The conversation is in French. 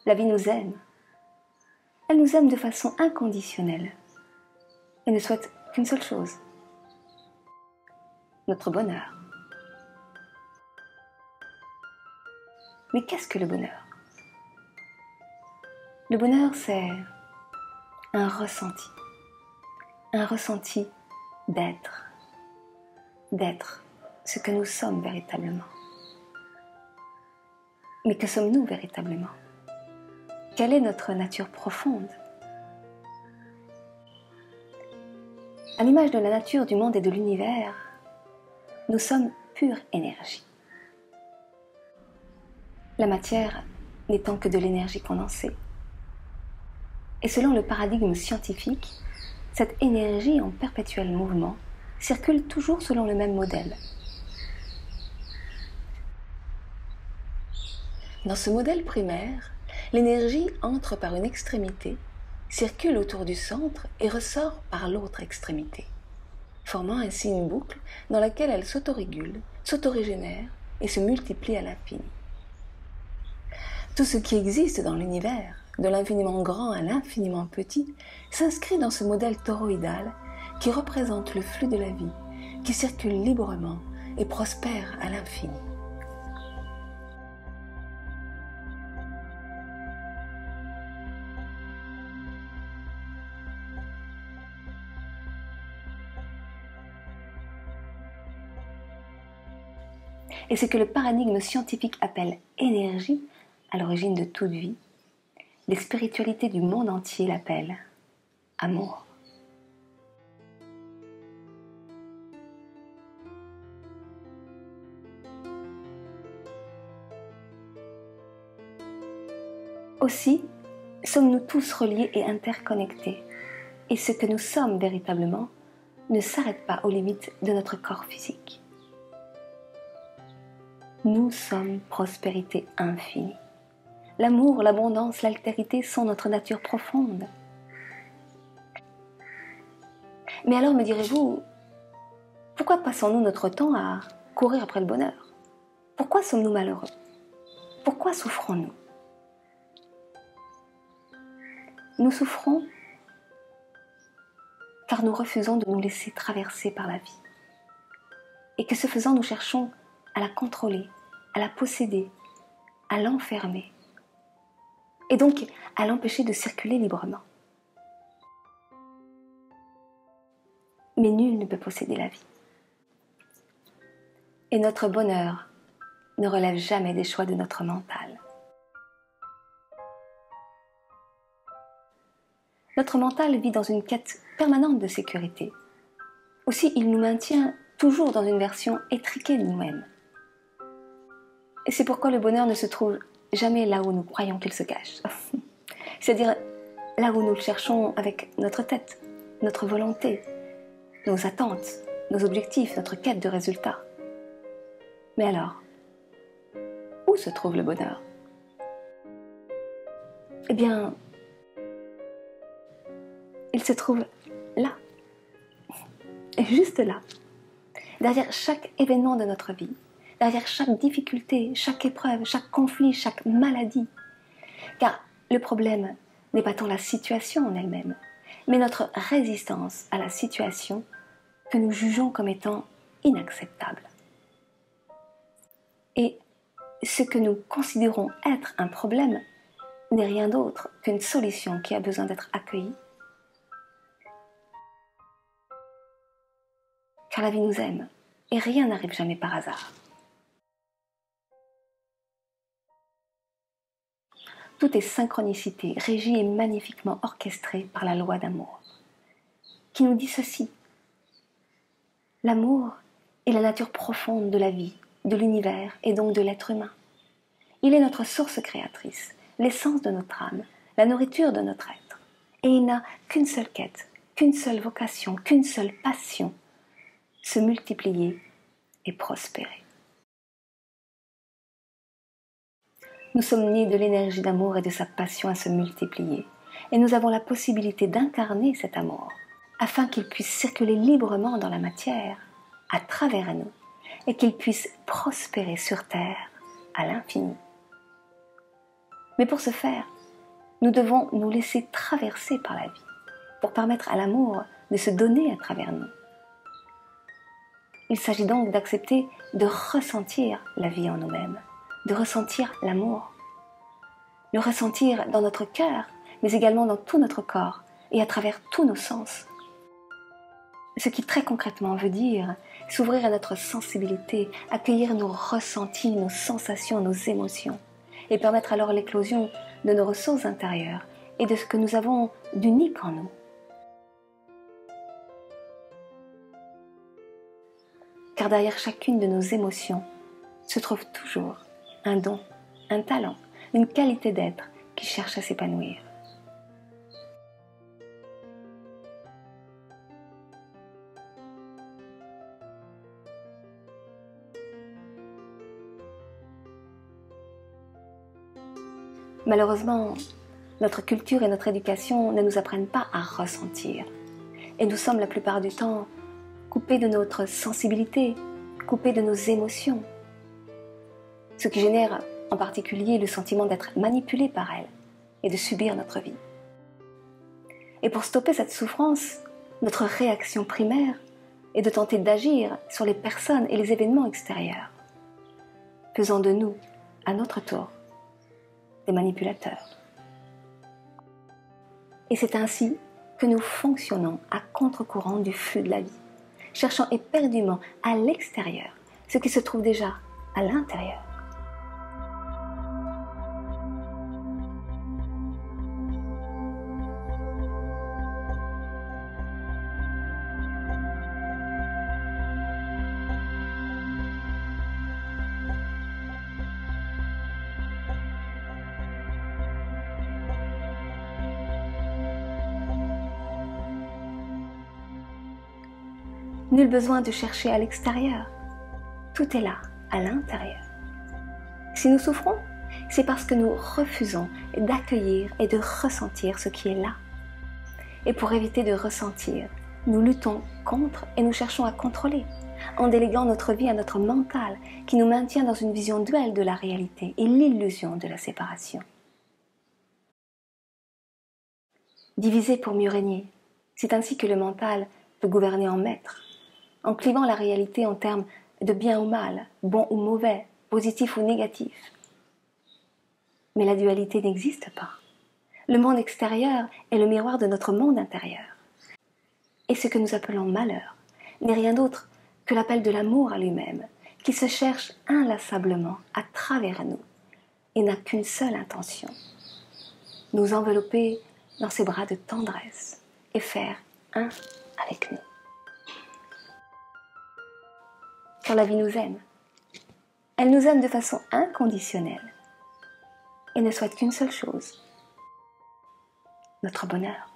La vie nous aime. Elle nous aime de façon inconditionnelle et ne souhaite qu'une seule chose, notre bonheur. Mais qu'est-ce que le bonheur? Le bonheur, c'est un ressenti d'être ce que nous sommes véritablement. Mais que sommes-nous véritablement? Quelle est notre nature profonde? À l'image de la nature, du monde et de l'univers, nous sommes pure énergie. La matière n'étant que de l'énergie condensée. Et selon le paradigme scientifique, cette énergie en perpétuel mouvement circule toujours selon le même modèle. Dans ce modèle primaire, l'énergie entre par une extrémité, circule autour du centre et ressort par l'autre extrémité, formant ainsi une boucle dans laquelle elle s'autorégule, s'autorégénère et se multiplie à l'infini. Tout ce qui existe dans l'univers, de l'infiniment grand à l'infiniment petit, s'inscrit dans ce modèle toroïdal qui représente le flux de la vie, qui circule librement et prospère à l'infini. Et ce que le paradigme scientifique appelle énergie, à l'origine de toute vie, les spiritualités du monde entier l'appellent amour. Aussi, sommes-nous tous reliés et interconnectés, et ce que nous sommes véritablement ne s'arrête pas aux limites de notre corps physique. Nous sommes prospérité infinie. L'amour, l'abondance, l'altérité sont notre nature profonde. Mais alors me direz-vous, pourquoi passons-nous notre temps à courir après le bonheur? Pourquoi sommes-nous malheureux? Pourquoi souffrons-nous? Nous souffrons car nous refusons de nous laisser traverser par la vie. Et que ce faisant, nous cherchons à la contrôler, à la posséder, à l'enfermer. Et donc à l'empêcher de circuler librement. Mais nul ne peut posséder la vie. Et notre bonheur ne relève jamais des choix de notre mental. Notre mental vit dans une quête permanente de sécurité. Aussi, il nous maintient toujours dans une version étriquée de nous-mêmes. Et c'est pourquoi le bonheur ne se trouve jamais là où nous croyons qu'il se cache. C'est-à-dire là où nous le cherchons avec notre tête, notre volonté, nos attentes, nos objectifs, notre quête de résultats. Mais alors, où se trouve le bonheur? Eh bien, il se trouve là, juste là, derrière chaque événement de notre vie, derrière chaque difficulté, chaque épreuve, chaque conflit, chaque maladie. Car le problème n'est pas tant la situation en elle-même, mais notre résistance à la situation que nous jugeons comme étant inacceptable. Et ce que nous considérons être un problème n'est rien d'autre qu'une solution qui a besoin d'être accueillie. Car la vie nous aime et rien n'arrive jamais par hasard. Tout est synchronicité, régie et magnifiquement orchestré par la loi d'amour, qui nous dit ceci. L'amour est la nature profonde de la vie, de l'univers et donc de l'être humain. Il est notre source créatrice, l'essence de notre âme, la nourriture de notre être. Et il n'a qu'une seule quête, qu'une seule vocation, qu'une seule passion, se multiplier et prospérer. Nous sommes nés de l'énergie d'amour et de sa passion à se multiplier. Et nous avons la possibilité d'incarner cet amour, afin qu'il puisse circuler librement dans la matière, à travers nous, et qu'il puisse prospérer sur terre à l'infini. Mais pour ce faire, Nous devons nous laisser traverser par la vie pour permettre à l'amour de se donner à travers nous. Il s'agit donc d'accepter de ressentir la vie en nous-mêmes, de ressentir l'amour. Le ressentir dans notre cœur, mais également dans tout notre corps et à travers tous nos sens. Ce qui très concrètement veut dire s'ouvrir à notre sensibilité, accueillir nos ressentis, nos sensations, nos émotions et permettre alors l'éclosion de nos ressources intérieures et de ce que nous avons d'unique en nous. Car derrière chacune de nos émotions se trouve toujours un don, un talent, une qualité d'être qui cherche à s'épanouir. Malheureusement, notre culture et notre éducation ne nous apprennent pas à ressentir. Et nous sommes la plupart du temps coupés de notre sensibilité, coupés de nos émotions. Ce qui génère en particulier le sentiment d'être manipulé par elles et de subir notre vie. Et pour stopper cette souffrance, notre réaction primaire est de tenter d'agir sur les personnes et les événements extérieurs, faisant de nous, à notre tour, des manipulateurs. Et c'est ainsi que nous fonctionnons à contre-courant du flux de la vie, cherchant éperdument à l'extérieur ce qui se trouve déjà à l'intérieur. Nul besoin de chercher à l'extérieur. Tout est là, à l'intérieur. Si nous souffrons, c'est parce que nous refusons d'accueillir et de ressentir ce qui est là. Et pour éviter de ressentir, nous luttons contre et nous cherchons à contrôler, en déléguant notre vie à notre mental qui nous maintient dans une vision duelle de la réalité et l'illusion de la séparation. Diviser pour mieux régner, c'est ainsi que le mental peut gouverner en maître, en clivant la réalité en termes de bien ou mal, bon ou mauvais, positif ou négatif. Mais la dualité n'existe pas. Le monde extérieur est le miroir de notre monde intérieur. Et ce que nous appelons malheur n'est rien d'autre que l'appel de l'amour à lui-même, qui se cherche inlassablement à travers nous et n'a qu'une seule intention: nous envelopper dans ses bras de tendresse et faire un avec nous. Car la vie nous aime. Elle nous aime de façon inconditionnelle et ne souhaite qu'une seule chose: notre bonheur.